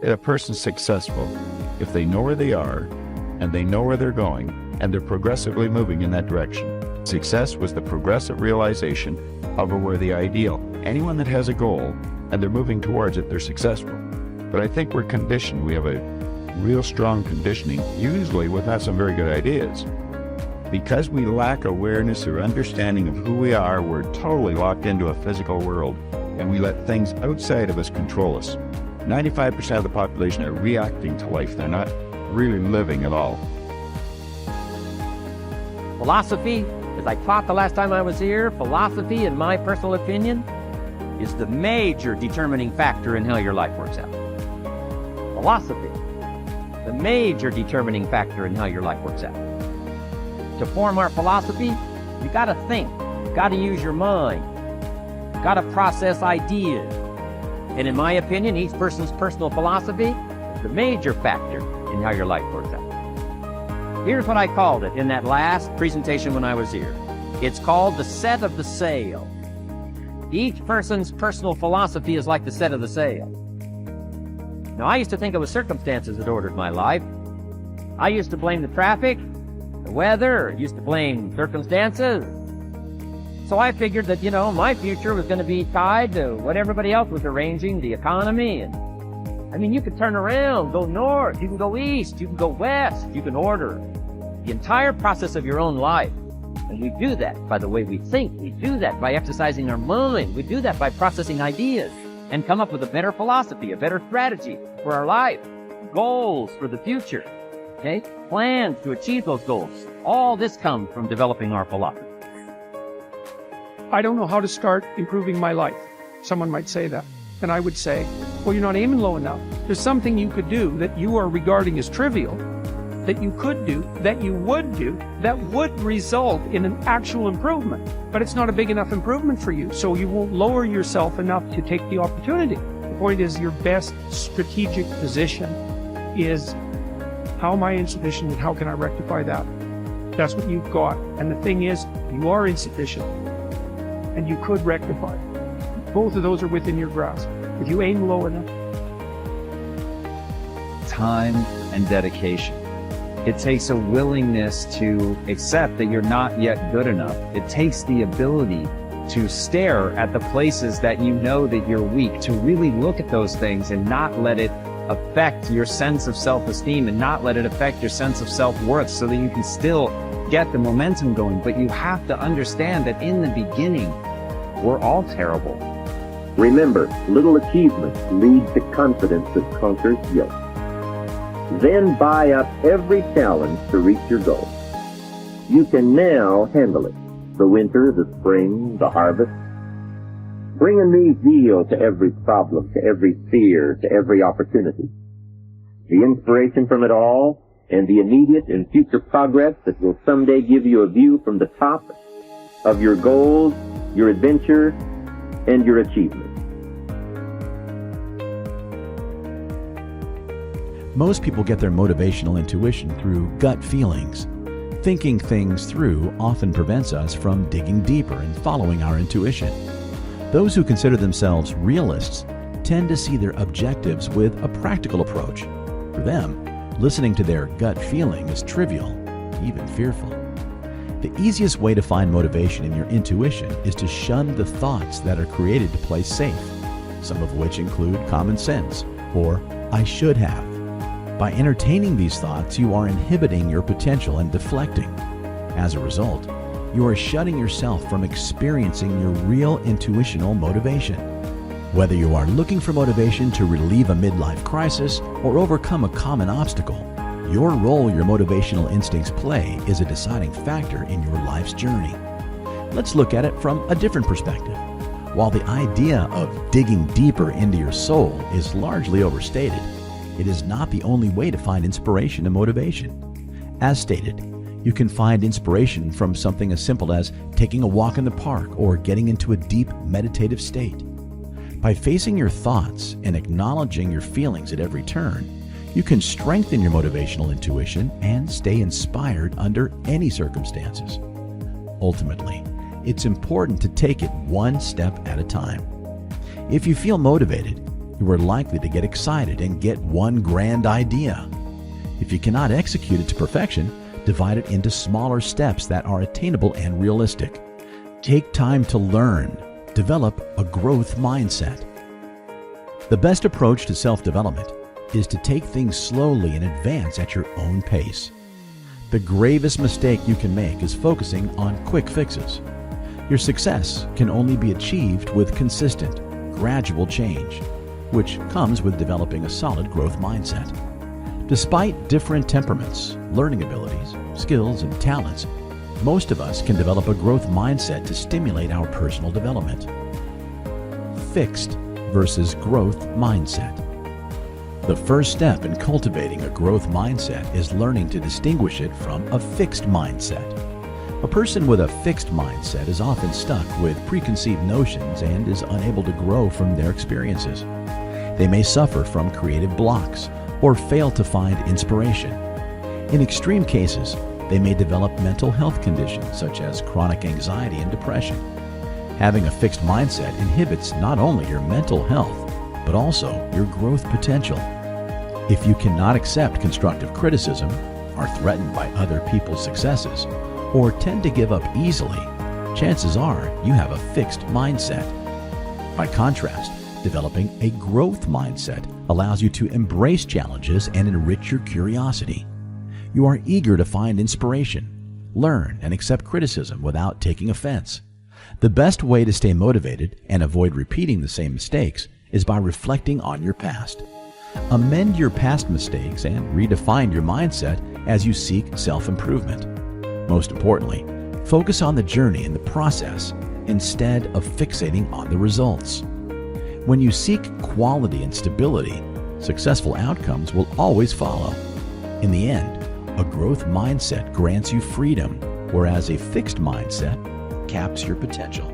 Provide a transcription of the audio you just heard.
that a person's successful if they know where they are and they know where they're going and they're progressively moving in that direction. Success was the progressive realization of a worthy ideal. Anyone that has a goal and they're moving towards it, they're successful. But I think we're conditioned. We have a real strong conditioning, usually with not some very good ideas. Because we lack awareness or understanding of who we are, we're totally locked into a physical world, and we let things outside of us control us. 95% of the population are reacting to life. They're not really living at all. Philosophy, as I taught the last time I was here, philosophy, in my personal opinion, is the major determining factor in how your life works out. Philosophy, the major determining factor in how your life works out. To form our philosophy, you gotta think, you gotta use your mind, you gotta process ideas. And in my opinion, each person's personal philosophy is the major factor in how your life works out. Here's what I called it in that last presentation when I was here. It's called the set of the sail. Each person's personal philosophy is like the set of the sail. Now, I used to think it was circumstances that ordered my life. I used to blame the traffic, the weather, used to blame circumstances. So I figured that, my future was going to be tied to what everybody else was arranging, the economy. And I mean, you could turn around, go north, you can go east, you can go west, you can order the entire process of your own life. And we do that by the way we think. We do that by exercising our mind. We do that by processing ideas and come up with a better philosophy, a better strategy for our life, goals for the future, okay? Plans to achieve those goals. All this comes from developing our philosophy. I don't know how to start improving my life. Someone might say that. And I would say, well, you're not aiming low enough. There's something you could do that you are regarding as trivial, that you could do, that you would do, that would result in an actual improvement. But it's not a big enough improvement for you, so you won't lower yourself enough to take the opportunity. The point is, your best strategic position is, how am I insufficient and how can I rectify that? That's what you've got. And the thing is, you are insufficient and you could rectify it. Both of those are within your grasp. If you aim low enough. Time and dedication. It takes a willingness to accept that you're not yet good enough. It takes the ability to stare at the places that you know that you're weak, to really look at those things and not let it affect your sense of self-esteem and not let it affect your sense of self-worth, so that you can still get the momentum going. But you have to understand that in the beginning, we're all terrible. Remember, little achievements lead to confidence that conquers guilt. Then buy up every challenge to reach your goal. You can now handle it. The winter, the spring, the harvest. Bring a new zeal to every problem, to every fear, to every opportunity. The inspiration from it all and the immediate and future progress that will someday give you a view from the top of your goals, your adventure, and your achievements. Most people get their motivational intuition through gut feelings. Thinking things through often prevents us from digging deeper and following our intuition. Those who consider themselves realists tend to see their objectives with a practical approach. For them, listening to their gut feeling is trivial, even fearful. The easiest way to find motivation in your intuition is to shun the thoughts that are created to play safe, some of which include common sense or I should have. By entertaining these thoughts, you are inhibiting your potential and deflecting. As a result, you are shutting yourself from experiencing your real intuitional motivation. Whether you are looking for motivation to relieve a midlife crisis or overcome a common obstacle, your role your motivational instincts play is a deciding factor in your life's journey. Let's look at it from a different perspective. While the idea of digging deeper into your soul is largely overstated, it is not the only way to find inspiration and motivation. As stated, you can find inspiration from something as simple as taking a walk in the park or getting into a deep meditative state. By facing your thoughts and acknowledging your feelings at every turn, you can strengthen your motivational intuition and stay inspired under any circumstances. Ultimately, it's important to take it one step at a time. If you feel motivated, you are likely to get excited and get one grand idea. If you cannot execute it to perfection, divide it into smaller steps that are attainable and realistic. Take time to learn. Develop a growth mindset. The best approach to self-development is to take things slowly and advance at your own pace. The gravest mistake you can make is focusing on quick fixes. Your success can only be achieved with consistent, gradual change, which comes with developing a solid growth mindset. Despite different temperaments, learning abilities, skills, and talents, most of us can develop a growth mindset to stimulate our personal development. Fixed versus growth mindset. The first step in cultivating a growth mindset is learning to distinguish it from a fixed mindset. A person with a fixed mindset is often stuck with preconceived notions and is unable to grow from their experiences. They may suffer from creative blocks or fail to find inspiration. In extreme cases, they may develop mental health conditions such as chronic anxiety and depression. Having a fixed mindset inhibits not only your mental health, but also your growth potential. If you cannot accept constructive criticism, are threatened by other people's successes, or tend to give up easily, chances are you have a fixed mindset. By contrast, developing a growth mindset allows you to embrace challenges and enrich your curiosity. You are eager to find inspiration, learn, and accept criticism without taking offense. The best way to stay motivated and avoid repeating the same mistakes is by reflecting on your past. Amend your past mistakes and redefine your mindset as you seek self-improvement. Most importantly, focus on the journey and the process instead of fixating on the results. When you seek quality and stability, successful outcomes will always follow. In the end, a growth mindset grants you freedom, whereas a fixed mindset caps your potential.